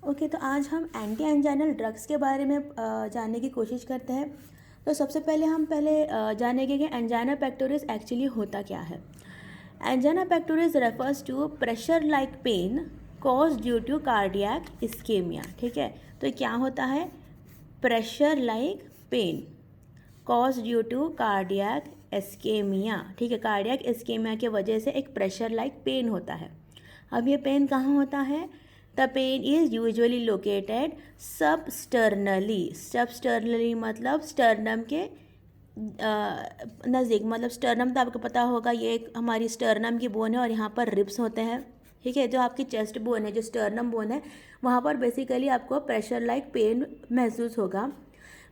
Okay, तो आज हम एंटी एंजाइनल ड्रग्स के बारे में जानने की कोशिश करते हैं। तो सबसे पहले हम जानेंगे कि एंजाइना पेक्टोरिस एक्चुअली होता क्या है। Angina pectoris refers to pressure like pain cause due to cardiac ischaemia. ठीक है, तो क्या होता है? Pressure like pain cause due to cardiac ischaemia. ठीक है, कार्डियक इस्केमिया की वजह से एक प्रेशर लाइक पेन होता है। अब ये पेन कहाँ होता है? The pain is usually located substernally. Substernally मतलब स्टर्नम के नज़दीक, मतलब स्टर्नम तो आपको पता होगा, ये एक हमारी स्टर्नम की बोन है और यहाँ पर रिब्स होते हैं। ठीक है, जो आपकी चेस्ट बोन है, जो स्टर्नम बोन है, वहाँ पर बेसिकली आपको प्रेशर लाइक पेन महसूस होगा।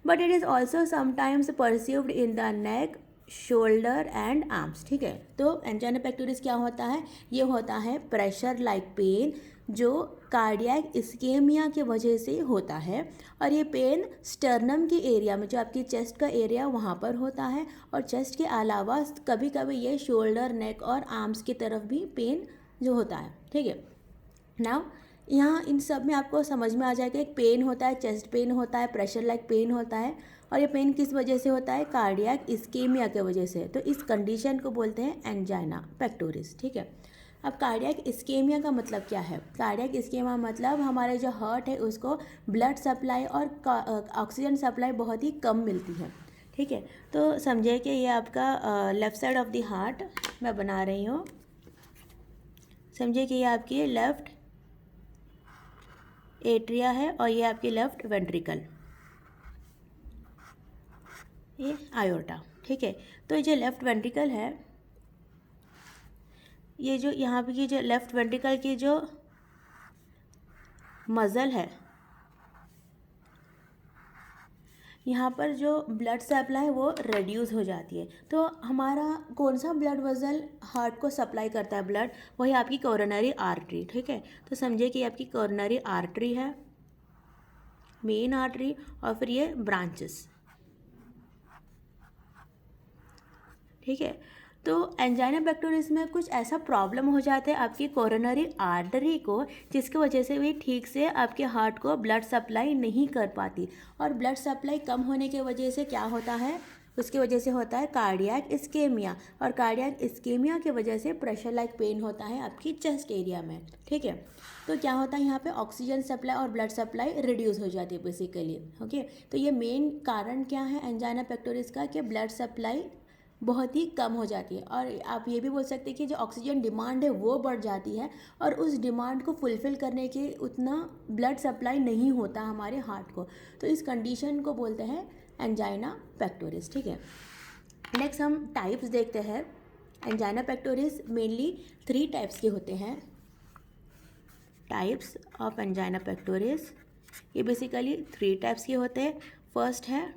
But it is also sometimes perceived in the neck, shoulder and arms. ठीक है, तो एंजाइना पेक्टोरिस क्या होता है? ये होता है प्रेशर लाइक पेन जो कार्डियक इस्केमिया की वजह से होता है, और ये पेन स्टर्नम के एरिया में, जो आपकी चेस्ट का एरिया, वहाँ पर होता है। और चेस्ट के अलावा कभी कभी ये शोल्डर, नेक और आर्म्स की तरफ भी पेन जो होता है। ठीक है, नाउ यहाँ इन सब में आपको समझ में आ जाएगा, एक पेन होता है, चेस्ट पेन होता है, प्रेशर लाइक पेन होता है, और ये पेन किस वजह से होता है? कार्डियक इस्केमिया के वजह से। तो इस कंडीशन को बोलते हैं एंजाइना पेक्टोरिस। ठीक है, अब कार्डियक इस्केमिया का मतलब क्या है? कार्डियक इस्केमिया मतलब हमारे जो हार्ट है उसको ब्लड सप्लाई और ऑक्सीजन सप्लाई बहुत ही कम मिलती है। ठीक है, तो समझिए कि ये आपका left side of the heart मैं बना रही हूँ। समझिए कि ये आपकी लेफ़्ट एट्रिया है और ये आपकी लेफ़्ट वेंट्रिकल, ये आयोर्टा। ठीक है, तो ये जो लेफ़्ट वेंट्रिकल है, ये जो यहाँ पे की जो लेफ़्ट वेंट्रिकल की जो मज़ल है, यहाँ पर जो ब्लड सप्लाई वो रिड्यूस हो जाती है। तो हमारा कौन सा ब्लड वेसल हार्ट को सप्लाई करता है ब्लड? वही आपकी कोरोनरी आर्टरी। ठीक है, तो समझिए कि आपकी कोरोनरी आर्टरी है, मेन आर्टरी, और फिर ये ब्रांचेस। ठीक है, तो एंजाइना पेक्टोरिस में कुछ ऐसा प्रॉब्लम हो जाता है आपकी कोरोनरी आर्टरी को, जिसकी वजह से भी ठीक से आपके हार्ट को ब्लड सप्लाई नहीं कर पाती, और ब्लड सप्लाई कम होने की वजह से क्या होता है? उसकी वजह से होता है कार्डियक इस्केमिया, और कार्डियक इस्केमिया की वजह से प्रेशर लाइक पेन होता है आपकी चेस्ट एरिया में। ठीक है, तो क्या होता है यहाँ पे? ऑक्सीजन सप्लाई और ब्लड सप्लाई रिड्यूस हो जाती है बेसिकली। ओके, तो ये मेन कारण क्या है एंजाइना पेक्टोरिस का? कि ब्लड सप्लाई बहुत ही कम हो जाती है, और आप ये भी बोल सकते हैं कि जो ऑक्सीजन डिमांड है वो बढ़ जाती है, और उस डिमांड को फुलफ़िल करने के उतना ब्लड सप्लाई नहीं होता हमारे हार्ट को। तो इस कंडीशन को बोलते हैं एंजाइना पेक्टोरिस। ठीक है, नेक्स्ट हम टाइप्स देखते हैं। एंजाइना पेक्टोरिस मेनली 3 टाइप्स के होते हैं। टाइप्स ऑफ एंजाइना पेक्टोरिस, ये बेसिकली 3 टाइप्स के होते हैं। फर्स्ट है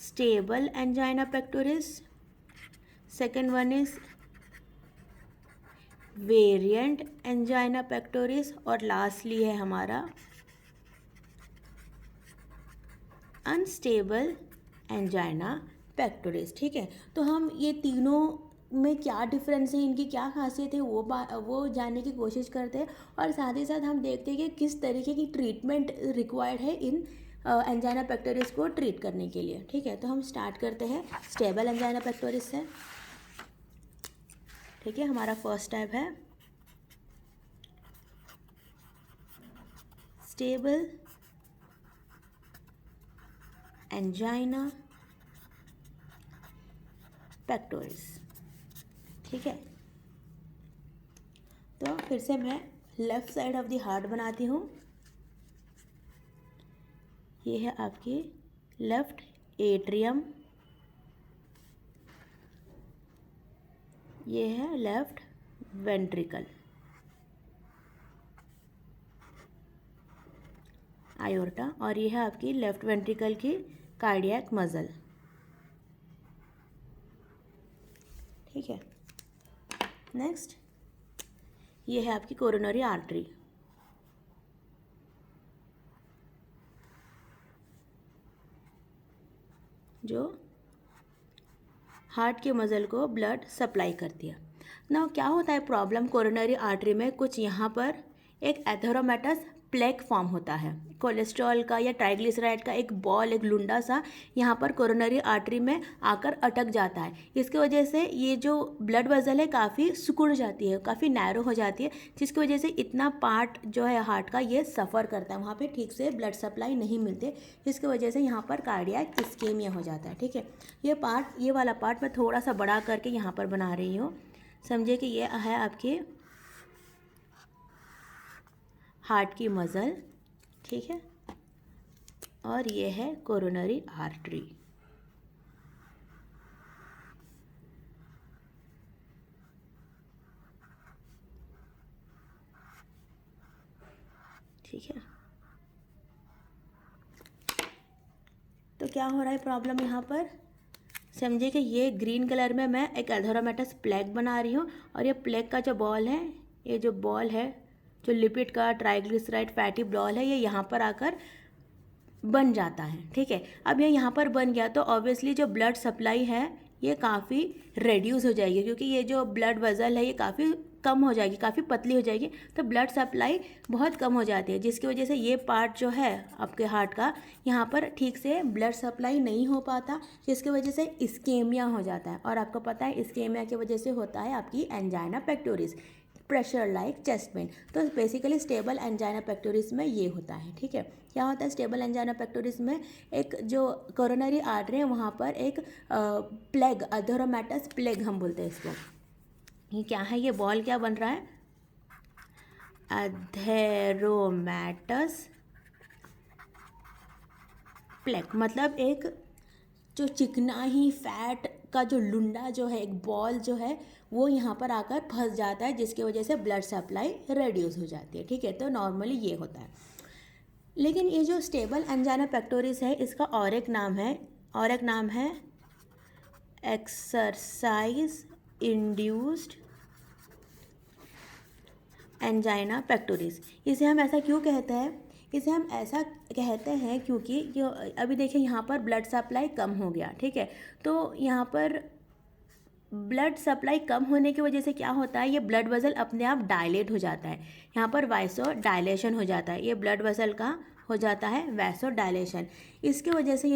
stable angina pectoris, second one is variant angina pectoris, और लास्टली है हमारा अनस्टेबल एंजाइना पेक्टोरिस। ठीक है, तो हम ये तीनों में क्या डिफरेंस है, इनकी क्या खासियत है, वो जानने की कोशिश करते हैं, और साथ ही साथ हम देखते हैं कि किस तरीके की ट्रीटमेंट रिक्वायर्ड है इन एंजाइना पेक्टोरिस को ट्रीट करने के लिए। ठीक है, तो हम स्टार्ट करते हैं स्टेबल एंजाइना पेक्टोरिस से। ठीक है, हमारा फर्स्ट टाइप है स्टेबल एंजाइना पेक्टोरिस। ठीक है, तो फिर से मैं left side of the heart बनाती हूँ। ये है आपकी लेफ़्ट एट्रियम, ये है लेफ़्ट वेंट्रिकल, आयोर्टा, और ये है आपकी लेफ़्ट वेंट्रिकल की कार्डियक मज़ल। ठीक है, नेक्स्ट ये है आपकी कोरोनरी आर्टरी, जो हार्ट के मज़ल को ब्लड सप्लाई करती है। ना क्या होता है प्रॉब्लम कोरोनरी आर्टरी में? कुछ यहाँ पर एक एथेरोमेटस प्लेक फॉर्म होता है। कोलेस्ट्रॉल का या ट्राइग्लिसराइड का एक बॉल, एक लुंडा सा यहाँ पर कोरोनरी आर्टरी में आकर अटक जाता है। इसकी वजह से ये जो ब्लड वेसल है काफ़ी सिकुड़ जाती है, काफ़ी नैरो हो जाती है, जिसकी वजह से इतना पार्ट जो है हार्ट का ये सफ़र करता है, वहाँ पे ठीक से ब्लड सप्लाई नहीं मिलती, जिसकी वजह से यहाँ पर कार्डियक इस्केमिया हो जाता है। ठीक है, ये वाला पार्ट मैं थोड़ा सा बड़ा करके यहाँ पर बना रही हूँ। समझिए कि ये है आपकी हार्ट की मसल, ठीक है, और ये है कोरोनरी आर्टरी। ठीक है, तो क्या हो रहा है प्रॉब्लम यहाँ पर, समझिए कि ये ग्रीन कलर में मैं एक एथेरोमेटस प्लेक बना रही हूँ, और ये प्लेक का जो बॉल है, ये जो बॉल है जो लिपिड का ट्राइग्लिसराइड फैटी बॉल है, ये यहाँ पर आकर बन जाता है। ठीक है, अब ये यहाँ पर बन गया तो ऑब्वियसली जो ब्लड सप्लाई है ये काफ़ी रेड्यूस हो जाएगी, क्योंकि ये जो ब्लड वेसल है ये काफ़ी कम हो जाएगी, काफ़ी पतली हो जाएगी, तो ब्लड सप्लाई बहुत कम हो जाती है, जिसकी वजह से ये पार्ट जो है आपके हार्ट का यहाँ पर ठीक से ब्लड सप्लाई नहीं हो पाता, जिसकी वजह से इस्केमिया हो जाता है। और आपको पता है इस्केमिया की वजह से होता है आपकी angina pectoris, pressure like chest pain. तो बेसिकली स्टेबल एंजाइना पेक्टोरिस में ये होता है। ठीक है, क्या होता है स्टेबल एंजाइना पेक्टोरिस में, एक जो कोरोनरी आर्टरी है वहाँ पर एक प्लेग, एथेरोमेटस प्लेग हम बोलते हैं इसको। ये क्या है, ये बॉल क्या बन रहा है, एथेरोमेटस प्लेग, मतलब एक जो चिकना ही फैट का जो लुंडा जो है, एक बॉल जो है वो यहाँ पर आकर फंस जाता है, जिसकी वजह से ब्लड सप्लाई रेड्यूस हो जाती है। ठीक है, तो नॉर्मली ये होता है। लेकिन ये जो स्टेबल एंजाइना पेक्टोरिस है इसका और एक नाम है एक्सरसाइज इंड्यूस्ड एंजाइना पेक्टोरिस। इसे हम ऐसा क्यों कहते हैं, इसे हम ऐसा कहते हैं क्योंकि जो अभी देखिए यहाँ पर ब्लड सप्लाई कम हो गया। ठीक है, तो यहाँ पर ब्लड सप्लाई कम होने की वजह से क्या होता है, ये ब्लड वेसल अपने आप डायलेट हो जाता है, यहाँ पर वैसो डायलेशन हो जाता है, ये ब्लड वेसल का हो जाता है वैसो डायलेशन। इसकी वजह से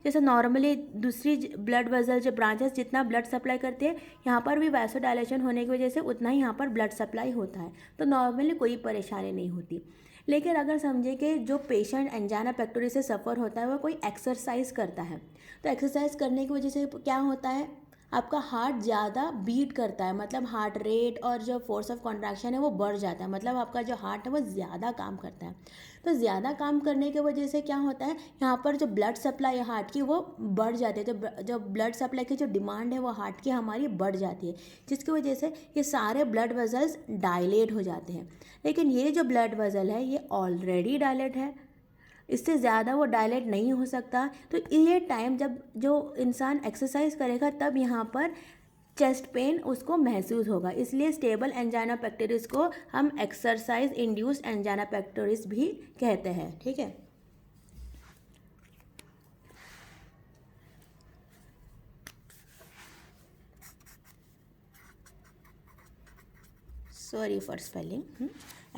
जैसे नॉर्मली दूसरी ब्लड वेसल जो ब्रांचेस जितना ब्लड सप्लाई करते हैं, यहाँ पर भी वैसो डायलेशन होने की वजह से उतना ही यहाँ पर ब्लड सप्लाई होता है, तो नॉर्मली कोई परेशानी नहीं होती। लेकिन अगर समझे कि जो पेशेंट एंजाइना पेक्टोरिस से सफ़र होता है वो कोई एक्सरसाइज करता है, तो एक्सरसाइज करने की वजह से क्या होता है, आपका हार्ट ज़्यादा बीट करता है, मतलब हार्ट रेट और जो फोर्स ऑफ कॉन्ट्रैक्शन है वो बढ़ जाता है, मतलब आपका जो हार्ट है वो ज़्यादा काम करता है। तो ज़्यादा काम करने की वजह से क्या होता है, यहाँ पर जो ब्लड सप्लाई है हार्ट की वो बढ़ जाती है, जो ब्लड सप्लाई की जो डिमांड है वो हार्ट की हमारी बढ़ जाती है, जिसकी वजह से ये सारे ब्लड वेसल्स डायलेट हो जाते हैं। लेकिन ये जो ब्लड वेसल है ये ऑलरेडी डायलेट है, इससे ज़्यादा वो डायलेट नहीं हो सकता। तो ये टाइम जब जो इंसान एक्सरसाइज करेगा तब यहाँ पर चेस्ट पेन उसको महसूस होगा, इसलिए स्टेबल एंजाइना पेक्टोरिस को हम एक्सरसाइज इंड्यूस्ड एंजाइना पेक्टोरिस भी कहते हैं। ठीक है, sorry for spelling,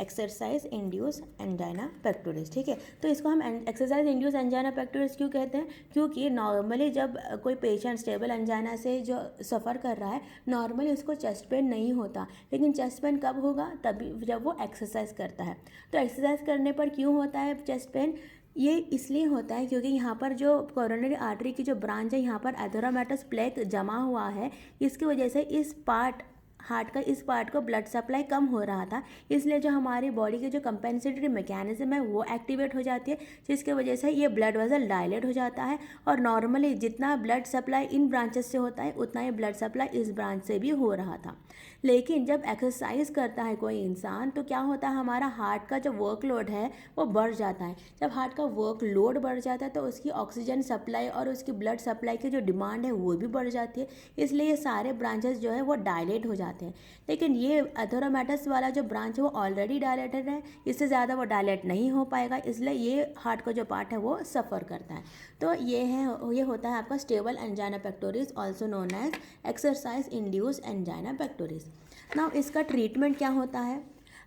exercise induce angina pectoris. ठीक है, तो इसको हम एक्सरसाइज इंड्यूस एंजाइना पेक्टोरिस क्यों कहते हैं, क्योंकि नॉर्मली जब कोई पेशेंट स्टेबल एंजाइना से जो सफ़र कर रहा है नॉर्मली उसको चेस्ट पेन नहीं होता, लेकिन चेस्ट पेन कब होगा, तभी जब वो एक्सरसाइज करता है। तो एक्सरसाइज करने पर क्यों होता है चेस्ट पेन, ये इसलिए होता है क्योंकि यहाँ पर जो कोरोनरी आर्टरी की जो ब्रांच है यहाँ पर एथेरोमेटस प्लेक जमा हुआ है, इसकी वजह से इस पार्ट हार्ट का इस पार्ट को ब्लड सप्लाई कम हो रहा था, इसलिए जो हमारी बॉडी की जो कंपेंसेटरी मैकेनिज्म है वो एक्टिवेट हो जाती है, जिसकी वजह से ये ब्लड वेसल डायलेट हो जाता है, और नॉर्मली जितना ब्लड सप्लाई इन ब्रांचेस से होता है उतना ही ब्लड सप्लाई इस ब्रांच से भी हो रहा था। लेकिन जब एक्सरसाइज करता है कोई इंसान तो क्या होता है, हमारा हार्ट का जो वर्कलोड है वो बढ़ जाता है। जब हार्ट का वर्कलोड बढ़ जाता है तो उसकी ऑक्सीजन सप्लाई और उसकी ब्लड सप्लाई की जो डिमांड है वो भी बढ़ जाती है, इसलिए ये सारे ब्रांचेस जो है वो डायलेट हो जाते हैं। लेकिन ये एथेरोमेटस वाला जो ब्रांच है वो ऑलरेडी डायलेटेड है, इससे ज़्यादा वो डायलेट नहीं हो पाएगा, इसलिए ये हार्ट का जो पार्ट है वो सफ़र करता है। तो ये होता है आपका stable angina pectoris, also known as exercise induced angina pectoris. Now इसका ट्रीटमेंट क्या होता है,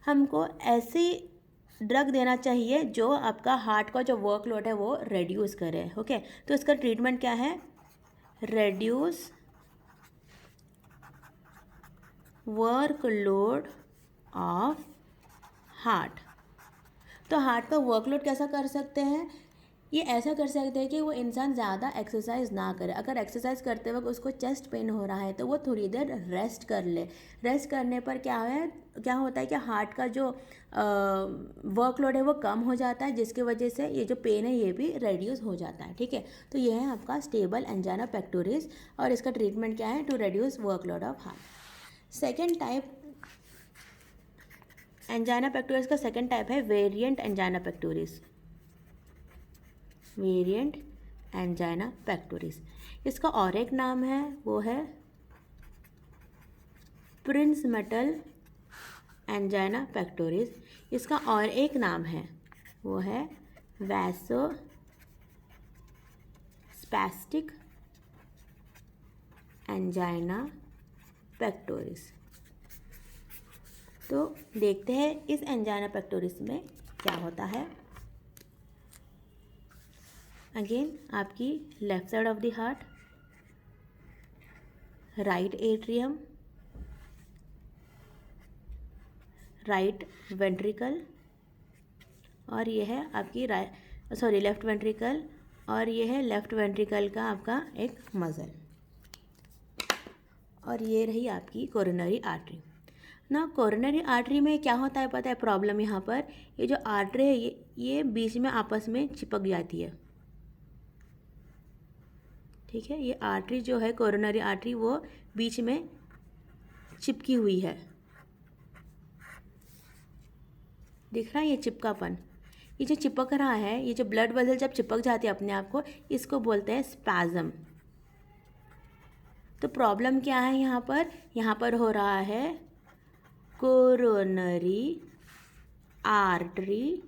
हमको ऐसी ड्रग देना चाहिए जो आपका हार्ट का जो वर्कलोड है वो रेड्यूस करे। ओके, तो इसका ट्रीटमेंट क्या है? Reduce workload of heart. तो हार्ट का वर्कलोड कैसा कर सकते हैं? ये ऐसा कर सकते हैं कि वो इंसान ज़्यादा एक्सरसाइज ना करे। अगर एक्सरसाइज करते वक्त उसको चेस्ट पेन हो रहा है तो वो थोड़ी देर रेस्ट कर ले। रेस्ट करने पर क्या होता है कि हार्ट का जो वर्कलोड है वो कम हो जाता है, जिसकी वजह से ये जो पेन है ये भी रिड्यूस हो जाता है। ठीक है, तो ये है आपका स्टेबल एंजाइना पेक्टोरिस और इसका ट्रीटमेंट क्या है? To reduce workload of heart. Second type angina pectoris का सेकेंड टाइप है variant angina pectoris. Variant angina pectoris, इसका और एक नाम है वो है प्रिंसमेटल एंजाइना पेक्टोरिस। इसका और एक नाम है वो है वैसोस्पैस्टिक एंजाइना पेक्टोरिस। तो देखते हैं इस एंजाइना पेक्टोरिस में क्या होता है। अगेन आपकी left side of the heart, right atrium, right ventricle और ये है आपकी लेफ्ट वेंट्रिकल और ये है लेफ्ट वेंट्रिकल का आपका एक मसल और ये रही आपकी कोरोनरी आर्टरी। ना कोरोनरी आर्टरी में क्या होता है पता है प्रॉब्लम? यहाँ पर ये जो आर्टरी है ये बीच में आपस में चिपक जाती है। ठीक है, ये आर्टरी जो है कोरोनरी आर्टरी वो बीच में चिपकी हुई है। दिख रहा है ये चिपकापन? ये जो चिपक रहा है, ये जो ब्लड वेसल जब चिपक जाती है अपने आप को, इसको बोलते हैं स्पैज़म। तो प्रॉब्लम क्या है यहाँ पर? यहाँ पर हो रहा है कोरोनरी आर्टरी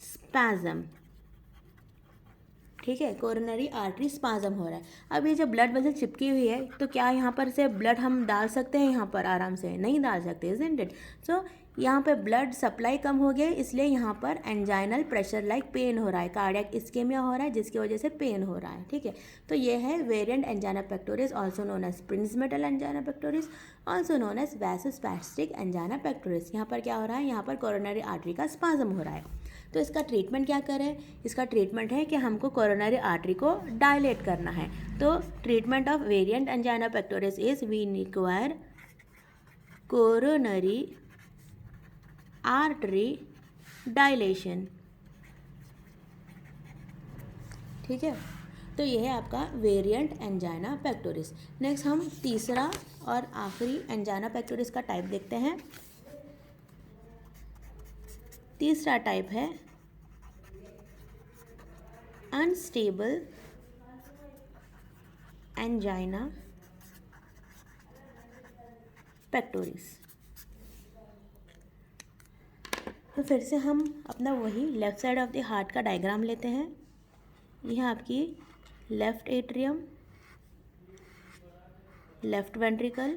स्पैज़म। ठीक है, कोरोनरी आर्टरी स्पैज़म हो रहा है। अब ये जो ब्लड वेसल चिपकी हुई है तो क्या यहाँ पर से ब्लड हम डाल सकते हैं? यहाँ पर आराम से नहीं डाल सकते, इज़न्ट इट? सो यहाँ पे ब्लड सप्लाई कम हो गया, इसलिए यहाँ पर एंजाइनल प्रेशर लाइक पेन हो रहा है, कार्डियक इस्केमिया हो रहा है, जिसकी वजह से पेन हो रहा है। ठीक है, तो ये है variant angina pectoris, also known as Prinzmetal angina pectoris, also known as vasospastic angina pectoris. यहाँ पर क्या हो रहा है? यहाँ पर कोरोनरी आर्टरी का स्पाज्म हो रहा है। तो इसका ट्रीटमेंट क्या करें? इसका ट्रीटमेंट है कि हमको कोरोनरी आर्टरी को डायलेट करना है। तो treatment of variant angina pectoris is we require coronary artery dilation. ठीक है, तो यह है आपका वेरिएंट एंजाइना पेक्टोरिस। नेक्स्ट हम तीसरा और आखिरी एंजाइना पेक्टोरिस का टाइप देखते हैं। तीसरा टाइप है अनस्टेबल एंजाइना पेक्टोरिस। तो फिर से हम अपना वही left side of the heart का डायग्राम लेते हैं। यह आपकी लेफ़्ट एट्रियम, लेफ़्ट वेंट्रिकल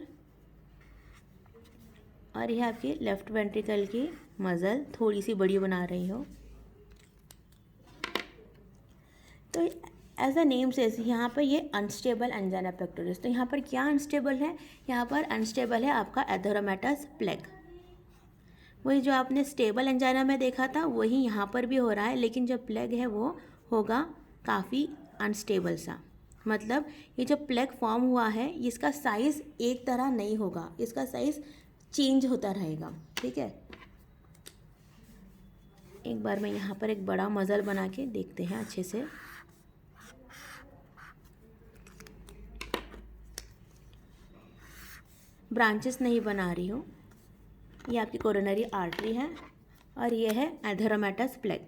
और यह आपकी लेफ़्ट वेंट्रिकल की मसल थोड़ी सी बड़ी बना रही हो। तो एज अ नेम से यहाँ पर ये अनस्टेबल एंजाइना पेक्टोरिस। तो यहाँ पर क्या अनस्टेबल है? यहाँ पर अनस्टेबल है आपका एथेरोमेटस प्लेग। वही जो आपने स्टेबल एंजाइना में देखा था वही यहाँ पर भी हो रहा है, लेकिन जो प्लेग है वो होगा काफ़ी अनस्टेबल सा। मतलब ये जो प्लेग फॉर्म हुआ है इसका साइज़ एक तरह नहीं होगा, इसका साइज़ चेंज होता रहेगा। ठीक है, एक बार मैं यहाँ पर एक बड़ा मसल बना के देखते हैं अच्छे से। ब्रांचेस नहीं बना रही हूँ। ये आपकी कोरोनरी आर्टरी है और ये है एथेरोमेटस प्लेग।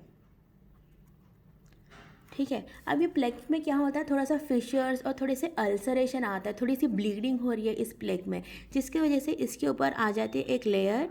ठीक है, अब ये प्लेग में क्या होता है? थोड़ा सा फिशर्स और थोड़े से अल्सरेशन आता है, थोड़ी सी ब्लीडिंग हो रही है इस प्लेग में, जिसकी वजह से इसके ऊपर आ जाती है एक लेयर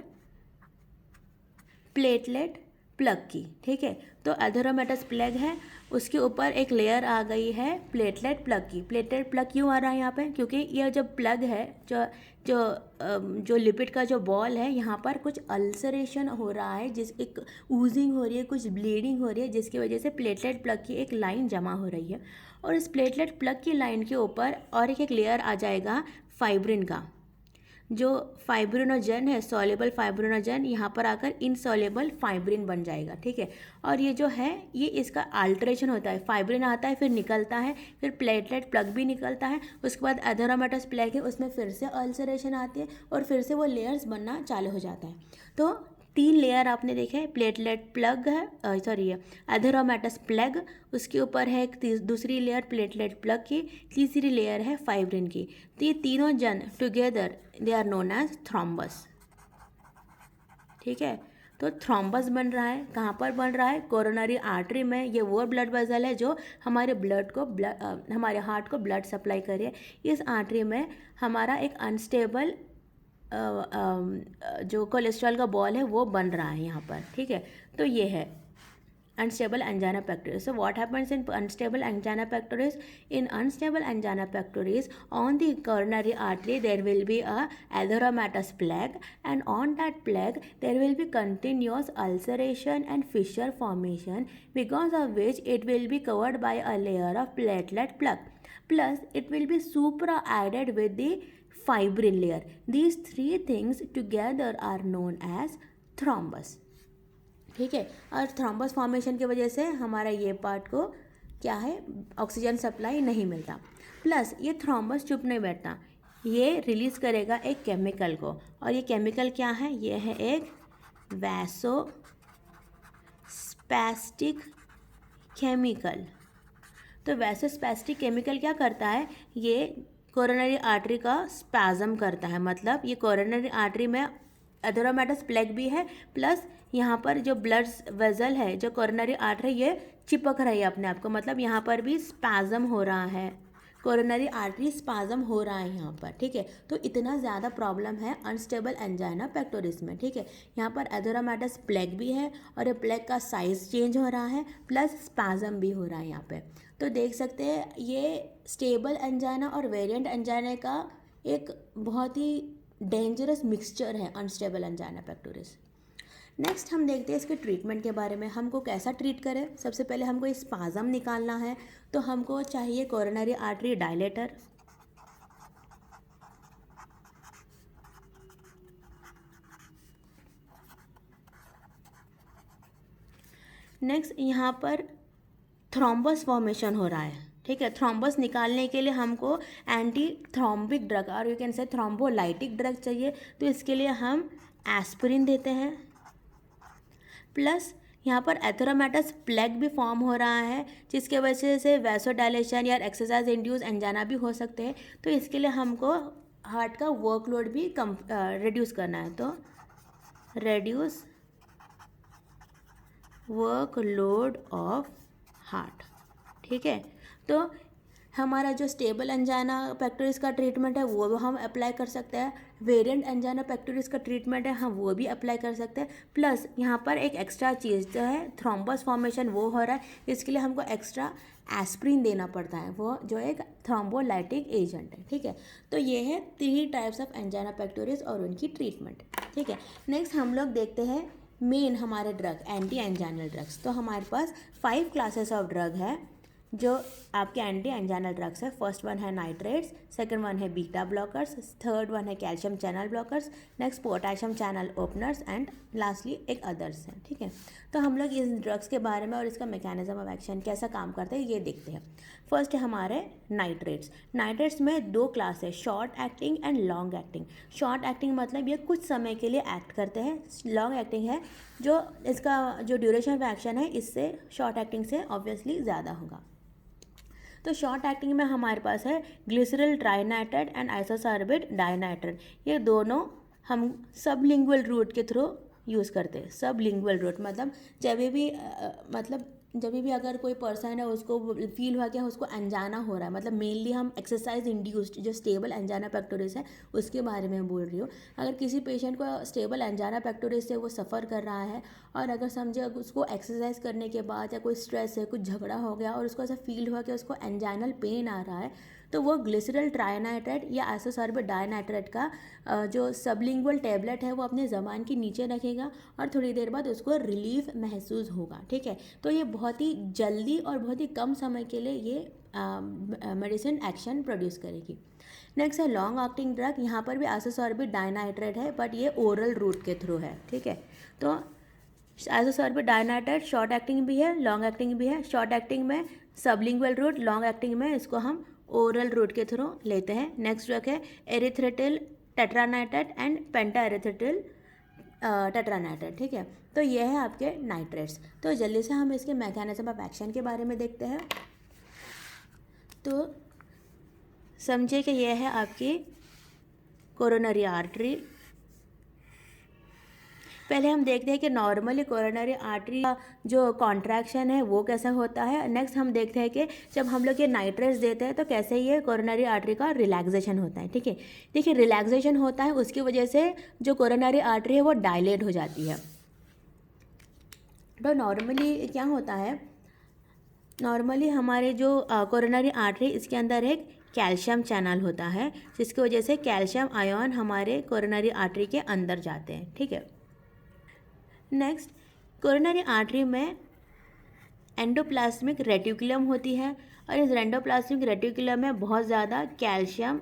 प्लेटलेट प्लग की, ठीक है। तो एथेरोमेटस प्लग है, उसके ऊपर एक लेयर आ गई है प्लेटलेट प्लग की। प्लेटलेट प्लग क्यों आ रहा है यहाँ पे? क्योंकि यह जो प्लग है, जो लिपिड का जो बॉल है, यहाँ पर कुछ अल्सरेशन हो रहा है, जिस एक ऊजिंग हो रही है, कुछ ब्लीडिंग हो रही है, जिसकी वजह से प्लेटलेट प्लग की एक लाइन जमा हो रही है। और इस प्लेटलेट प्लग की लाइन के ऊपर और एक लेयर आ जाएगा फाइब्रिन का। जो फाइब्रिनोजन है, सॉल्युबल फाइब्रिनोजन, यहाँ पर आकर इनसॉल्युबल फाइब्रिन बन जाएगा, ठीक है। और ये जो है, ये इसका अल्टरेशन होता है, फाइब्रिन आता है फिर निकलता है, फिर प्लेटलेट प्लग भी निकलता है, उसके बाद एथेरोमेटस प्लग है, उसमें फिर से अल्सरेशन आती है और फिर से वो लेयर्स बनना चालू हो जाता है। तो 3 लेयर आपने देखे, प्लेटलेट प्लग है, सॉरी एथेरोमेटस प्लग, उसके ऊपर है एक दूसरी लेयर प्लेटलेट प्लग की, तीसरी लेयर है फाइब्रिन की। तो ये तीनों जन together they are known as thrombus, ठीक है। तो थ्रोम्बस बन रहा है, कहाँ पर बन रहा है? कोरोनरी आर्टरी में। ये वो ब्लड वेसल है जो हमारे हमारे हार्ट को ब्लड सप्लाई करे। इस आर्टरी में हमारा एक अनस्टेबल जो कोलेस्ट्रॉल का बॉल है वो बन रहा है यहाँ पर, ठीक है। तो ये है unstable angina pectoris. So what happens in unstable angina pectoris? In unstable angina pectoris, on the coronary artery there will be a atheromatous plaque, and on that plaque there will be continuous ulceration and fissure formation, because of which it will be covered by a layer of platelet plug, plus it will be supra added with the fibrin layer. These three things together are known as thrombus, ठीक है। और thrombus formation की वजह से हमारा ये part को क्या है, ऑक्सीजन सप्लाई नहीं मिलता। प्लस ये थ्रोम्बस चुप नहीं बैठता, ये रिलीज़ करेगा एक केमिकल को, और ये केमिकल क्या है? ये है एक वैसोस्पैस्टिक केमिकल। तो वैसोस्पैस्टिक केमिकल क्या करता है? ये कोरोनरी आर्टरी का स्पैज़म करता है, मतलब ये कोरोनरी आर्टरी में एथेरोमेटस प्लग भी है, प्लस यहाँ पर जो ब्लड वेसल है, जो कोरोनरी आर्टरी, ये चिपक रही है अपने आप को, मतलब यहाँ पर भी स्पैज़म हो रहा है, कोरोनरी आर्टरी स्पैज़म हो रहा है यहाँ पर, ठीक है। तो इतना ज़्यादा प्रॉब्लम है अनस्टेबल एंजाइना पेक्टोरिस में, ठीक है। यहाँ पर एथेरोमेटस प्लग भी है, और ये प्लग का साइज़ चेंज हो रहा है, प्लस स्पैज़म भी हो रहा है यहाँ पे। तो देख सकते हैं ये स्टेबल एंजाइना और वेरिएंट एंजाइना का एक बहुत ही डेंजरस मिक्सचर है अनस्टेबल एंजाइना पेक्टोरिस। नेक्स्ट हम देखते हैं इसके ट्रीटमेंट के बारे में। हमको कैसा ट्रीट करें? सबसे पहले हमको स्पाज़म निकालना है, तो हमको चाहिए कोरोनरी आर्टरी डायलेटर। नेक्स्ट यहाँ पर थ्रोम्बस फॉर्मेशन हो रहा है, ठीक है। थ्रोम्बस निकालने के लिए हमको एंटी थ्रोम्बिक ड्रग और you can say thrombolytic drug चाहिए, तो इसके लिए हम एस्पिरिन देते हैं। प्लस यहाँ पर एथेरोमेटस प्लग भी फॉर्म हो रहा है, जिसके वजह से वैसोडाइलेशन या एक्सरसाइज इंड्यूस एंजाइना भी हो सकते हैं। तो इसके लिए हमको हार्ट का वर्कलोड भी रिड्यूस करना है, तो रिड्यूस वर्कलोड ऑफ हार्ट, ठीक है। तो हमारा जो स्टेबल एंजाइना पेक्टोरिस का ट्रीटमेंट है वो हम अप्लाई कर सकते हैं, वेरिएंट एंजाइना पेक्टोरिस का ट्रीटमेंट है हम वो भी अप्लाई कर सकते हैं। प्लस यहाँ पर एक एक्स्ट्रा चीज़ जो है थ्रोम्बस फॉर्मेशन वो हो रहा है, इसके लिए हमको एक्स्ट्रा एस्प्रिन देना पड़ता है, वो जो एक थ्रोम्बोलाइटिक एजेंट है, ठीक है। तो ये है 3 टाइप्स ऑफ एंजाइना पेक्टोरिस और उनकी ट्रीटमेंट, ठीक है। नेक्स्ट हम लोग देखते हैं मेन हमारे ड्रग, एंटी एंजाइनल ड्रग्स। तो हमारे पास 5 क्लासेस ऑफ ड्रग है जो आपके एंटी एंजाइनल ड्रग्स है। फर्स्ट वन है नाइट्रेट्स, सेकंड वन है बीटा ब्लॉकर्स, थर्ड वन है calcium channel blockers, next potassium channel openers, and lastly एक अदर्स हैं, ठीक है। तो हम लोग इस ड्रग्स के बारे में और इसका मैकेनिज्म ऑफ एक्शन कैसा काम करता है ये देखते हैं। फर्स्ट है हमारे नाइट्रेट्स। नाइट्रेट्स में 2 क्लास है, short acting and long acting. Short acting मतलब ये कुछ समय के लिए एक्ट करते हैं, लॉन्ग एक्टिंग है जो इसका जो ड्यूरेशन ऑफ एक्शन है इससे शॉर्ट एक्टिंग से ऑब्वियसली ज़्यादा होगा। तो शॉर्ट एक्टिंग में हमारे पास है ग्लिसरल ट्राइनाइट्रेट एंड आइसोसॉर्बेट डाइनाइट्रेट। ये दोनों हम सबलिंगुअल रूट के थ्रू यूज़ करते हैं। सबलिंगुअल रूट मतलब जब भी मतलब जब भी अगर कोई पर्सन है उसको फील हुआ कि उसको अंजाना हो रहा है, मतलब मेनली हम एक्सरसाइज इंड्यूस्ड जो स्टेबल अंजाना पेक्टोरिस है उसके बारे में बोल रही हूँ। अगर किसी पेशेंट को स्टेबल अंजाना पेक्टोरिस से वो सफ़र कर रहा है और अगर समझे उसको एक्सरसाइज करने के बाद या कोई स्ट्रेस है, कुछ झगड़ा हो गया और उसको ऐसा फील हुआ कि उसको एंजाइनल पेन आ रहा है, तो वो ग्लिसरल ट्राइनाइट्रेट या आइसोसॉर्बेट डाइनाइट्रेट का जो सबलिंगुअल टैबलेट है वो अपने ज़बान के नीचे रखेगा और थोड़ी देर बाद उसको रिलीफ महसूस होगा। ठीक है, तो ये बहुत ही जल्दी और बहुत ही कम समय के लिए ये मेडिसिन एक्शन प्रोड्यूस करेगी। नेक्स्ट है लॉन्ग एक्टिंग ड्रग। यहाँ पर भी आइसोसॉर्बेट डाइनाइट्रेट है बट ये ओरल रूट के थ्रू है। ठीक है, तो आइसोसॉर्बेट डाइनाइट्रेट शॉर्ट एक्टिंग भी है, लॉन्ग एक्टिंग भी है। शॉर्ट एक्टिंग में सबलिंगुअल रूट, लॉन्ग एक्टिंग में इसको हम ओरल रूट के थ्रू लेते हैं। नेक्स्ट ड्रग है एरिथ्रेटिल टेट्रानाइट्रेट एंड पेंटा एरिथ्रेटिल टेट्रानाइट्रेट। ठीक है, तो ये है आपके नाइट्रेट्स। तो जल्दी से हम इसके मैकेनिज्म ऑफ एक्शन के बारे में देखते हैं। तो समझिए कि यह है आपकी कोरोनरी आर्टरी। पहले हम देखते हैं कि नॉर्मली कोरोनरी आर्टरी का जो कॉन्ट्रैक्शन है वो कैसा होता है। नेक्स्ट हम देखते हैं कि जब हम लोग ये नाइट्रेट्स देते हैं तो कैसे ये कोरोनरी आर्टरी का रिलैक्सेशन होता है। ठीक है, देखिए रिलैक्सेशन होता है, उसकी वजह से जो कोरोनरी आर्टरी है वो डायलेट हो जाती है। तो नॉर्मली क्या होता है, नॉर्मली हमारे जो कोरोनरी आर्टरी इसके अंदर एक कैल्शियम चैनल होता है जिसकी वजह से कैल्शियम आयन हमारे कोरोनरी आर्टरी के अंदर जाते हैं। ठीक है, नेक्स्ट कोरोनरी आर्टरी में एंडोप्लाज्मिक रेटिकुलम होती है और इस एंडोप्लाज्मिक रेटिकुलम में बहुत ज़्यादा कैल्शियम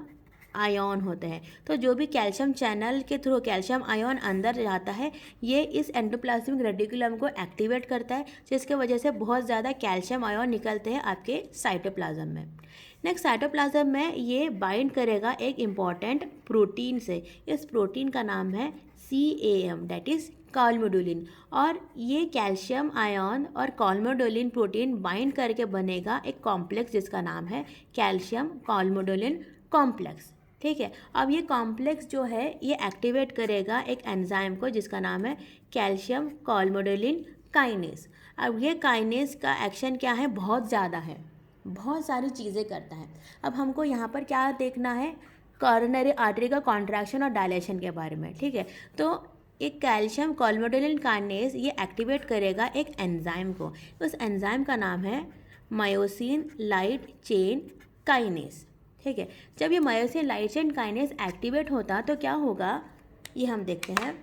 आयन होते हैं। तो जो भी कैल्शियम चैनल के थ्रू कैल्शियम आयन अंदर जाता है ये इस एंडोप्लाज्मिक रेटिकुलम को एक्टिवेट करता है, जिसके वजह से बहुत ज़्यादा कैल्शियम आयन निकलते हैं आपके साइटोप्लाज्म में। नेक्स्ट साइटोप्लाज्म में ये बाइंड करेगा एक इम्पॉर्टेंट प्रोटीन से। इस प्रोटीन का नाम है CAM, दैट इज़ कॉलमोडुलिन। और ये कैल्शियम आयन और कॉलमोडुलिन प्रोटीन बाइंड करके बनेगा एक कॉम्प्लेक्स जिसका नाम है कैल्शियम कॉलमोडुलिन कॉम्प्लेक्स। ठीक है, अब ये कॉम्प्लेक्स जो है ये एक्टिवेट करेगा एक एंजाइम को जिसका नाम है कैल्शियम कॉलमोडुलिन काइनेस। अब ये काइनेस का एक्शन क्या है, बहुत ज़्यादा है, बहुत सारी चीज़ें करता है। अब हमको यहाँ पर क्या देखना है, कोरोनरी आर्टरी का कॉन्ट्रैक्शन और डायलेशन के बारे में। ठीक है, तो एक कैल्शियम कॉलमोडुलिन काइनेस ये एक्टिवेट करेगा एक एंजाइम को। उस एंजाइम का नाम है मायोसिन लाइट चेन काइनेस। ठीक है, जब ये myosin light chain kinase activate होता तो क्या होगा ये हम देखते हैं।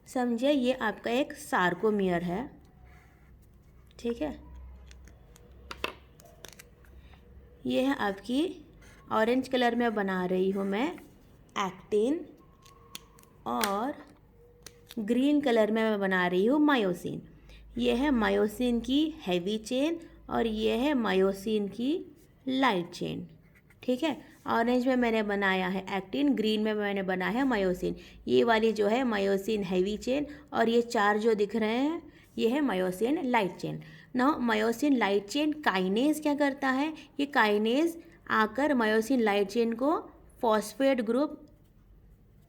समझिए ये आपका एक सार्कोमियर है। ठीक है, ये है आपकी ऑरेंज कलर में बना रही हूँ मैं एक्टिन और ग्रीन कलर में मैं बना रही हूँ मायोसिन। ये है मायोसिन की हैवी चेन और ये है मायोसिन की लाइट चेन। ठीक है, ऑरेंज में मैंने बनाया है एक्टिन, ग्रीन में मैंने बनाया है मायोसिन। ये वाली जो है मायोसिन हैवी चेन और ये चार जो दिख रहे हैं ये है मायोसिन लाइट चेन। ना मायोसिन लाइट चेन काइनेज क्या करता है, ये काइनेज आकर मायोसिन लाइट चेन को फॉस्फेट ग्रुप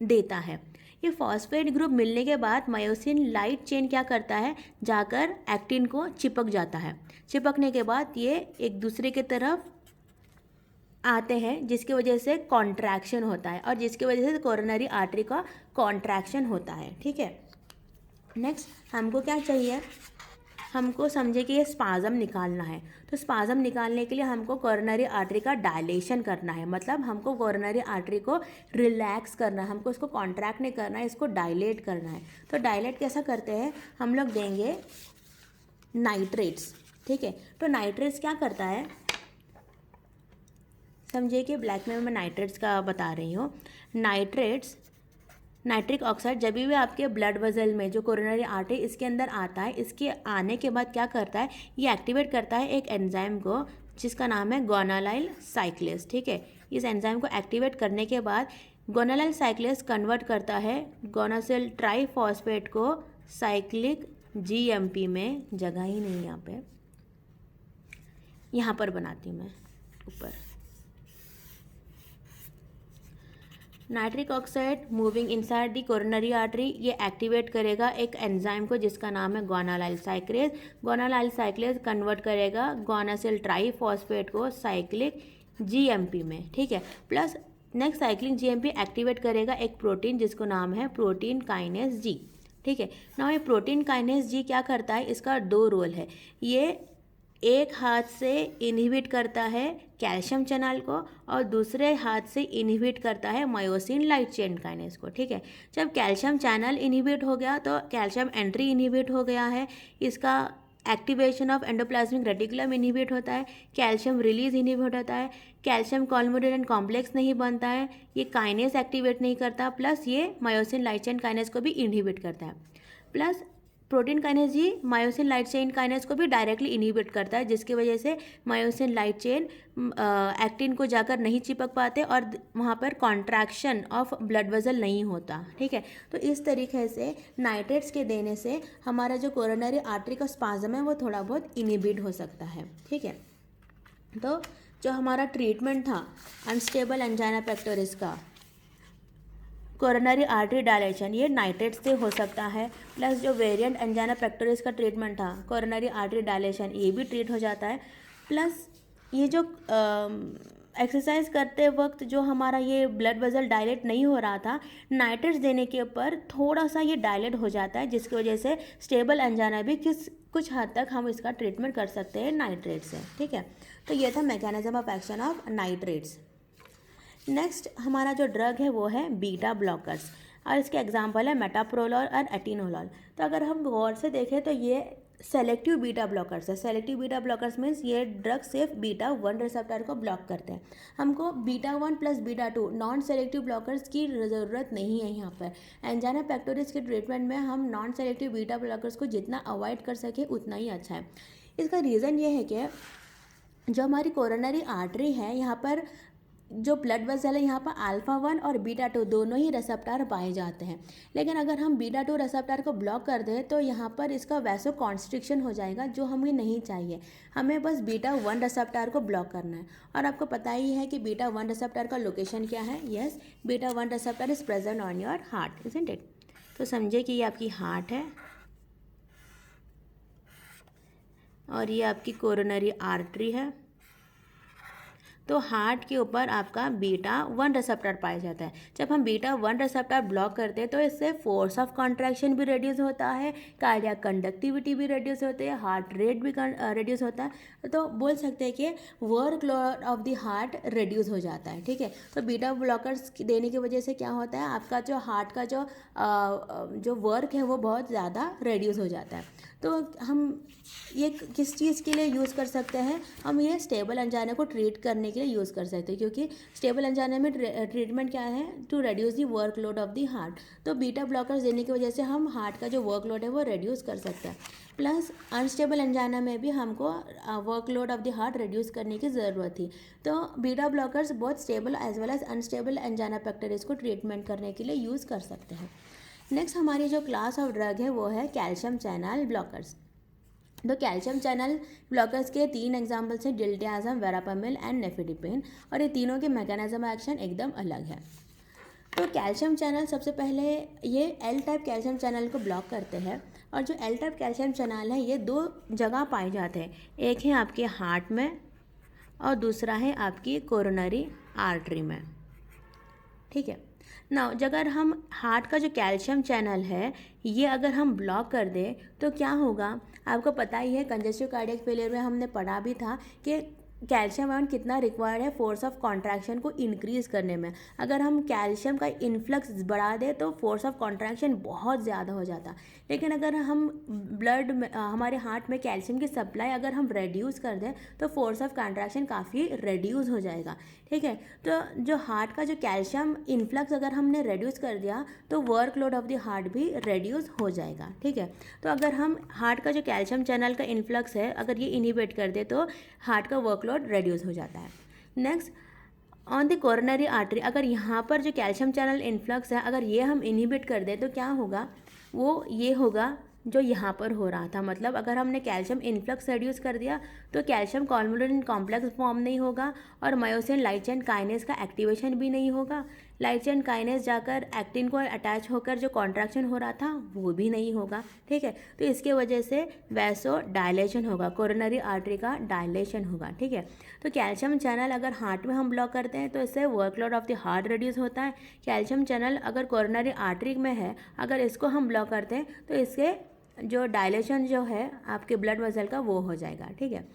देता है। ये फॉस्फेट ग्रुप मिलने के बाद मायोसिन लाइट चेन क्या करता है, जाकर एक्टिन को चिपक जाता है। चिपकने के बाद ये एक दूसरे की तरफ आते हैं जिसकी वजह से कॉन्ट्रैक्शन होता है और जिसकी वजह से कोरोनरी आर्टरी का कॉन्ट्रैक्शन होता है। ठीक है, नेक्स्ट हमको क्या चाहिए, हमको समझे कि ये स्पाज़म निकालना है। तो स्पाज़म निकालने के लिए हमको कोरोनरी आर्टरी का डायलेशन करना है, मतलब हमको कोरोनरी आर्टरी को रिलैक्स करना है, हमको इसको कॉन्ट्रैक्ट नहीं करना है, इसको डायलेट करना है। तो डायलेट कैसा करते हैं, हम लोग देंगे नाइट्रेट्स। ठीक है, तो नाइट्रेट्स क्या करता है, समझिए कि ब्लैक में मैं नाइट्रेट्स का बता रही हूँ। नाइट्रेट्स नाइट्रिक ऑक्साइड जब भी आपके ब्लड वेसल में जो कोरोनरी आर्टरी इसके अंदर आता है, इसके आने के बाद क्या करता है, ये एक्टिवेट करता है एक एंजाइम को जिसका नाम है गोनालाइल साइक्लेस। ठीक है, इस एंजाइम को एक्टिवेट करने के बाद गोनालाइल साइक्लेस कन्वर्ट करता है गोनासिल ट्राइफॉस्फेट को साइक्लिक GMP में, जगह ही नहीं यहाँ पर बनाती हूँ मैं ऊपर। Nitric oxide moving inside the coronary artery, ये एक्टिवेट करेगा एक एंजाइम को जिसका नाम है गोनालाइल साइक्लेज। गोनालाइल साइक्लेज कन्वर्ट करेगा गोनासिल ट्राईफॉस्फेट को साइक्लिक जीएमपी में, ठीक है। Plus next cyclic GMP activate करेगा एक प्रोटीन जिसको नाम है प्रोटीन काइनेज जी, ठीक है ना। ये प्रोटीन काइनेज जी क्या करता है, इसका दो रोल है। ये एक हाथ से इनहिबिट करता है कैल्शियम चैनल को और दूसरे हाथ से इनहिबिट करता है मायोसिन लाइट चेन काइनेज को, ठीक है। जब कैल्शियम चैनल इनहिबिट हो गया तो कैल्शियम एंट्री इनहिबिट हो गया है, इसका activation of endoplasmic reticulum inhibit होता है, कैल्शियम रिलीज इनहिबिट होता है, कैल्शियम कॉन्वोल्यूटेंट कॉम्प्लेक्स नहीं बनता है, ये काइनेज एक्टिवेट नहीं करता, प्लस ये मायोसिन लाइट चेन काइनेज को भी इनहिबिट करता है। प्लस प्रोटीन काइनेज ही मायोसिन लाइट चेन काइनेज को भी डायरेक्टली इनहिबिट करता है, जिसकी वजह से मायोसिन लाइट चेन एक्टिन को जाकर नहीं चिपक पाते और वहाँ पर कॉन्ट्रैक्शन ऑफ ब्लड वेसल नहीं होता, ठीक है। तो इस तरीके से नाइट्रेट्स के देने से हमारा जो कोरोनरी आर्टरी का स्पाज्म है वो थोड़ा बहुत इनहिबिट हो सकता है, ठीक है। तो जो हमारा ट्रीटमेंट था अनस्टेबल एंजाइना पेक्टोरिस का कोरोनरी आर्टरी डायलेशन, ये नाइट्रेट से हो सकता है। प्लस जो वेरिएंट एंजाइना पेक्टोरिस का ट्रीटमेंट था कोरोनरी आर्टरी डायलेशन, ये भी ट्रीट हो जाता है। प्लस ये जो एक्सरसाइज करते वक्त जो हमारा ये ब्लड वेसल डायलेट नहीं हो रहा था, नाइट्रेट्स देने के ऊपर थोड़ा सा ये डायलेट हो जाता है, जिसकी वजह से स्टेबल एंजाइना भी कुछ हद तक हम इसका ट्रीटमेंट कर सकते हैं नाइट्रेट से, ठीक है। तो ये था mechanism of action of nitrates. Next हमारा जो ड्रग है वो है बीटा ब्लॉकर्स और इसके एग्जांपल है मेटाप्रोलोल और एटिनोलोल। तो अगर हम गौर से देखें तो ये सेलेक्टिव बीटा ब्लॉकर्स है। सेलेक्टिव बीटा ब्लॉकर्स मीन्स ये ड्रग सिर्फ बीटा 1 रिसेप्टर को ब्लॉक करते हैं। हमको beta 1 plus beta 2 non selective blockers की ज़रूरत नहीं है। यहाँ पर एंजाइना पेक्टोरिस के ट्रीटमेंट में हम नॉन सेलेक्टिव बीटा ब्लॉकर्स को जितना अवॉइड कर सके उतना ही अच्छा है। इसका रीज़न ये है कि जो हमारी कोरोनरी आर्टरी है, यहाँ पर जो ब्लड वेसल है यहाँ पर अल्फ़ा 1 और बीटा 2 दोनों ही रिसेप्टर पाए जाते हैं। लेकिन अगर हम बीटा 2 रिसेप्टर को ब्लॉक कर दें तो यहाँ पर इसका वैसो कॉन्स्ट्रिक्शन हो जाएगा, जो हमें नहीं चाहिए। हमें बस बीटा 1 रिसेप्टर को ब्लॉक करना है। और आपको पता ही है कि बीटा 1 रिसेप्टर का लोकेशन क्या है। Yes, beta 1 receptor is present on your heart, isn't it. तो समझे कि ये आपकी हार्ट है और ये आपकी कोरोनरी आर्टरी है। तो हार्ट के ऊपर आपका बीटा 1 रिसेप्टर पाया जाता है। जब हम बीटा 1 रिसेप्टर ब्लॉक करते हैं तो इससे फोर्स ऑफ कॉन्ट्रैक्शन भी रिड्यूस होता है, कार्डियक कंडक्टिविटी भी रिड्यूस होती है, हार्ट रेट भी रिड्यूस होता है। तो बोल सकते हैं कि work load of the heart reduce हो जाता है, ठीक है। तो बीटा ब्लॉकर्स देने की वजह से क्या होता है, आपका जो हार्ट का जो वर्क है वो बहुत ज़्यादा रिड्यूस हो जाता है। तो हम ये किस चीज़ के लिए यूज़ कर सकते हैं, हम ये स्टेबल एंजाइना को ट्रीट करने के लिए यूज़ कर सकते हैं, क्योंकि स्टेबल एंजाइना में ट्रीटमेंट क्या है, to reduce the work load of the heart. तो बीटा ब्लॉकर्स देने की वजह से हम हार्ट का जो वर्क लोड है वो रिड्यूस कर सकते हैं। प्लस अनस्टेबल एंजाइना में भी हमको work load of the heart reduce करने की ज़रूरत थी। तो बीटा ब्लॉकर्स बहुत stable as well as unstable angina pectoris को ट्रीटमेंट करने के लिए यूज़ कर सकते हैं। नेक्स्ट हमारी जो क्लास ऑफ ड्रग है वो है कैल्शियम चैनल ब्लॉकर्स। तो कैल्शियम चैनल ब्लॉकर्स के 3 एग्जाम्पल्स हैं, डिल्टियाज़म, वेरापामिल एंड नेफिडिपिन, और ये तीनों के मैकेनिज्म एक्शन एकदम अलग है। तो कैल्शियम चैनल सबसे पहले ये एल टाइप कैल्शियम चैनल को ब्लॉक करते हैं। और जो एल टाइप कैल्शियम चैनल है ये 2 जगह पाए जाते हैं, एक है आपके हार्ट में और दूसरा है आपकी कोरोनरी आर्टरी में, ठीक है ना। अगर हम हार्ट का जो कैल्शियम चैनल है ये अगर हम ब्लॉक कर दें तो क्या होगा, आपको पता ही है कंजेस्टिव कार्डियक फेलियर में हमने पढ़ा भी था कि कैल्शियम आयन कितना रिक्वायर्ड है फोर्स ऑफ कॉन्ट्रैक्शन को इंक्रीज़ करने में। अगर हम कैल्शियम का इन्फ्लक्स बढ़ा दें तो फोर्स ऑफ कॉन्ट्रैक्शन बहुत ज़्यादा हो जाता। लेकिन अगर हम ब्लड में हमारे हार्ट में कैल्शियम की सप्लाई अगर हम रिड्यूस कर दें तो फोर्स ऑफ कॉन्ट्रैक्शन काफ़ी रिड्यूस हो जाएगा, ठीक है। तो जो हार्ट का जो कैल्शियम इन्फ्लक्स अगर हमने रिड्यूस कर दिया तो work load of the heart भी रिड्यूस हो जाएगा, ठीक है। तो अगर हम हार्ट का जो कैल्शियम चैनल का इन्फ्लक्स है अगर ये इनहिबिट कर दे तो हार्ट का वर्कलोड रिड्यूस हो जाता है। Next on the coronary artery, अगर यहाँ पर जो कैल्शियम चैनल इन्फ्लक्स है अगर ये हम इनहिबिट कर दें तो क्या होगा, वो ये होगा जो यहाँ पर हो रहा था। मतलब अगर हमने कैल्शियम इन्फ्लक्स रिड्यूस कर दिया तो कैल्शियम कॉन्वोल्यूटेंट कॉम्प्लेक्स फॉर्म नहीं होगा और मायोसिन लाइट चेन काइनेज का एक्टिवेशन भी नहीं होगा। लाइट चेन काइनेज जाकर एक्टिन को अटैच होकर जो कॉन्ट्रैक्शन हो रहा था वो भी नहीं होगा, ठीक है। तो इसके वजह से वैसो डायलेशन होगा, कोरोनरी आर्टरी का डायलेशन होगा, ठीक है। तो कैल्शियम चैनल अगर हार्ट में हम ब्लॉक करते हैं तो इससे workload of the heart reduce होता है। कैल्शियम चैनल अगर कोरोनरी आर्टरी में है, अगर इसको हम ब्लॉक करते हैं तो इसके जो डायलेशन जो है आपके ब्लड वेसल का वो हो जाएगा, ठीक है।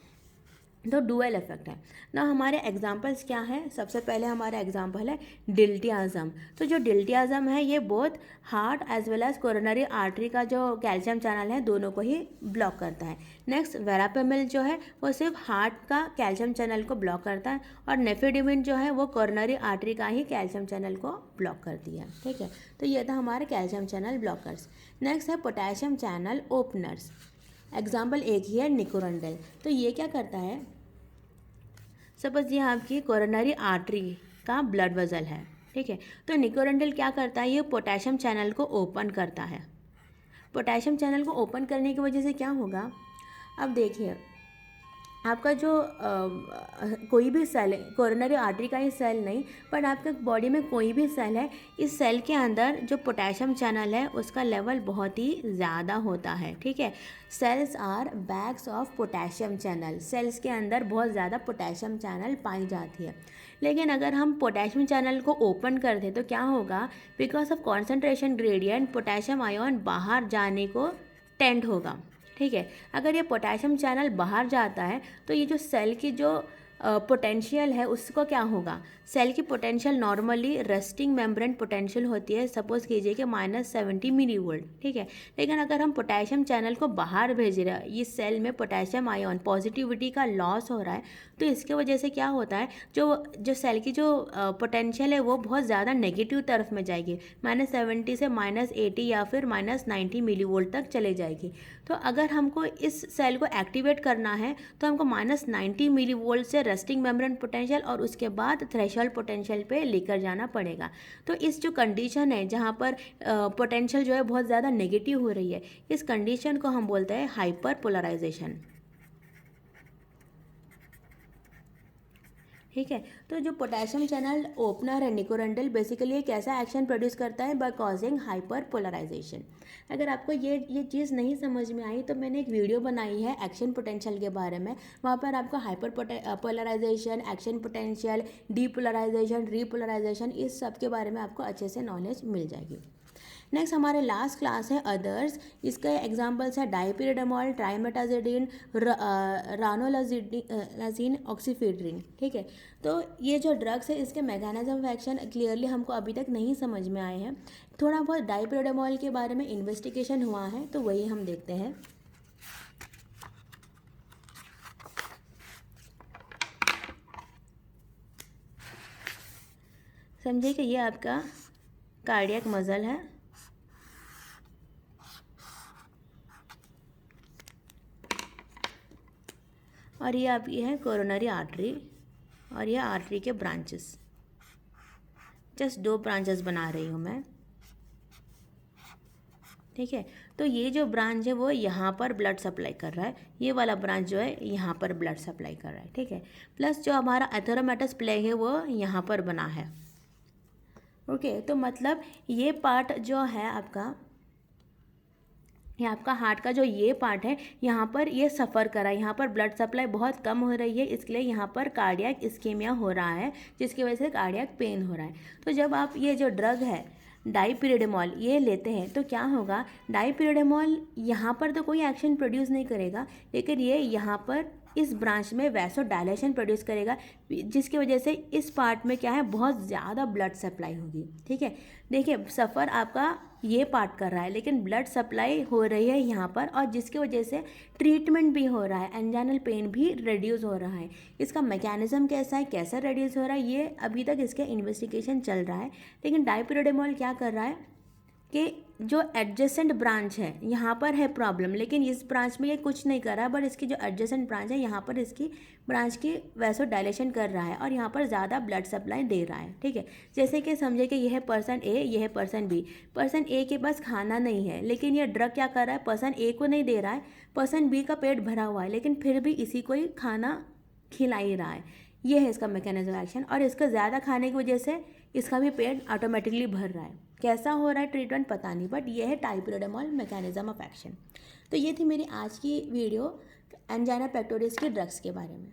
तो डुअल इफेक्ट है ना। हमारे एग्जांपल्स क्या हैं? सबसे पहले हमारा एग्जांपल है डिल्टियाज़म। तो जो डिल्टियाज़म है ये both heart as well as coronary artery का जो कैल्शियम चैनल है दोनों को ही ब्लॉक करता है। नेक्स्ट वेरापेमिल जो है वो सिर्फ हार्ट का कैल्शियम चैनल को ब्लॉक करता है, और नेफिडिमिन जो है वो कोरोनरी आर्टरी का ही कैल्शियम चैनल को ब्लॉक करती है, ठीक है। तो ये था हमारे कैल्शियम चैनल ब्लॉकर्स। नेक्स्ट है पोटेशियम चैनल ओपनर्स। एग्जाम्पल एक ही है निकोरेंडल। तो ये क्या करता है, सपोज ये आपकी कोरोनरी आर्टरी का ब्लड वेसल है, ठीक है। तो निकोरेंडल क्या करता है, ये पोटेशियम चैनल को ओपन करता है। पोटेशियम चैनल को ओपन करने की वजह से क्या होगा, अब देखिए आपका जो कोई भी सेल है, कोरोनरी आर्टरी का ही सेल नहीं बट आपके बॉडी में कोई भी सेल है, इस सेल के अंदर जो पोटेशियम चैनल है उसका लेवल बहुत ही ज़्यादा होता है, ठीक है। Cells are bags of potassium channel, cells के अंदर बहुत ज़्यादा पोटेशियम चैनल पाई जाती है। लेकिन अगर हम पोटेशियम चैनल को ओपन कर दें तो क्या होगा, because of concentration gradient potassium ion बाहर जाने को टेंड होगा, ठीक है। अगर ये पोटेशियम चैनल बाहर जाता है तो ये जो सेल की जो पोटेंशियल है उसको क्या होगा, सेल की potential normally resting membrane potential होती है, सपोज कीजिए कि -70 मिली वोल्ट, ठीक है। लेकिन अगर हम पोटेशियम चैनल को बाहर भेज रहे हैं, इस सेल में पोटेशियम आयन पॉजिटिविटी का लॉस हो रहा है, तो इसके वजह से क्या होता है, जो सेल की जो पोटेंशियल है वो बहुत ज़्यादा नेगेटिव तरफ में जाएगी, -70 से -80 या फिर -90 मिली वोल्ट तक चले जाएगी। तो अगर हमको इस सेल को एक्टिवेट करना है तो हमको -90 मिली वोल्ट से रेस्टिंग मेम्ब्रेन पोटेंशियल और उसके बाद थ्रेशोल्ड पोटेंशियल पे लेकर जाना पड़ेगा। तो इस जो कंडीशन है जहाँ पर पोटेंशियल जो है बहुत ज़्यादा नेगेटिव हो रही है, इस कंडीशन को हम बोलते हैं हाइपर पोलराइजेशन, ठीक है। तो जो पोटेशियम चैनल ओपनर है निकोरेंडल, बेसिकली एक ऐसा एक्शन प्रोड्यूस करता है बाय कॉजिंग हाइपर पोलराइजेशन। अगर आपको ये चीज़ नहीं समझ में आई तो मैंने एक वीडियो बनाई है एक्शन पोटेंशियल के बारे में, वहाँ पर आपको hyperpolarisation, action potential, depolarisation, repolarisation, इस सब के बारे में आपको अच्छे से नॉलेज मिल जाएगी। नेक्स्ट हमारे लास्ट क्लास है अदर्स। इसके एग्जांपल्स है डाइपिरिडामोल, ट्राइमेटाजिडिन, रानोलाजिन, ऑक्सीफेड्रिन, ठीक है। तो ये जो ड्रग्स है इसके मैकेनिज्म ऑफ एक्शन क्लियरली हमको अभी तक नहीं समझ में आए हैं। थोड़ा बहुत डाइपिरिडामोल के बारे में इन्वेस्टिगेशन हुआ है तो वही हम देखते हैं। समझिए कि ये आपका कार्डियक मसल है, और ये आपकी है कोरोनरी आर्टरी, और ये आर्टरी के ब्रांचेस, जस्ट 2 ब्रांचेस बना रही हूँ मैं, ठीक है। तो ये जो ब्रांच है वो यहाँ पर ब्लड सप्लाई कर रहा है, ये वाला ब्रांच जो है यहाँ पर ब्लड सप्लाई कर रहा है, ठीक है। प्लस जो हमारा एथेरोमेटस प्लेग है वो यहाँ पर बना है, ओके। तो मतलब ये पार्ट जो है आपका, ये आपका हार्ट का जो ये पार्ट है यहाँ पर ये सफ़र कर रहा है, यहाँ पर ब्लड सप्लाई बहुत कम हो रही है, इसके लिए यहाँ पर कार्डियक इस्केमिया हो रहा है, जिसकी वजह से कार्डियक पेन हो रहा है। तो जब आप ये जो ड्रग है डाइपिरिडामोल ये लेते हैं तो क्या होगा, डाइपिरिडामोल यहाँ पर तो कोई एक्शन प्रोड्यूस नहीं करेगा, लेकिन ये यहाँ पर इस ब्रांच में वैसो डायलेशन प्रोड्यूस करेगा, जिसकी वजह से इस पार्ट में क्या है बहुत ज़्यादा ब्लड सप्लाई होगी, ठीक है। देखिए सफ़र आपका ये पार्ट कर रहा है लेकिन ब्लड सप्लाई हो रही है यहाँ पर, और जिसकी वजह से ट्रीटमेंट भी हो रहा है, एंजाइनल पेन भी रिड्यूस हो रहा है। इसका मैकेनिज्म कैसा है, कैसा रिड्यूस हो रहा है, ये अभी तक इसका इन्वेस्टिगेशन चल रहा है। लेकिन डाइपिरिडामोल क्या कर रहा है कि जो एडजेसेंट ब्रांच है यहाँ पर है प्रॉब्लम, लेकिन इस ब्रांच में ये कुछ नहीं कर रहा है, बट इसकी जो एडजेसेंट ब्रांच है यहाँ पर इसकी ब्रांच की वैसो डायलेशन कर रहा है और यहाँ पर ज़्यादा ब्लड सप्लाई दे रहा है, ठीक है। जैसे कि समझे कि यह है पर्सन ए, यह है पर्सन बी। पर्सन ए के पास खाना नहीं है लेकिन ये ड्रग क्या कर रहा है, पर्सन ए को नहीं दे रहा है, पर्सन बी का पेट भरा हुआ है लेकिन फिर भी इसी को ही खाना खिला ही रहा है। ये है इसका मैकेनिज्म एक्शन, और इसका ज़्यादा खाने की वजह से इसका भी पेट ऑटोमेटिकली भर रहा है। कैसा हो रहा है ट्रीटमेंट पता नहीं, बट ये है टाइपिरोडामोल मैकेनिज्म ऑफ एक्शन। तो ये थी मेरी आज की वीडियो एंजाइना पेक्टोरिस के ड्रग्स के बारे में।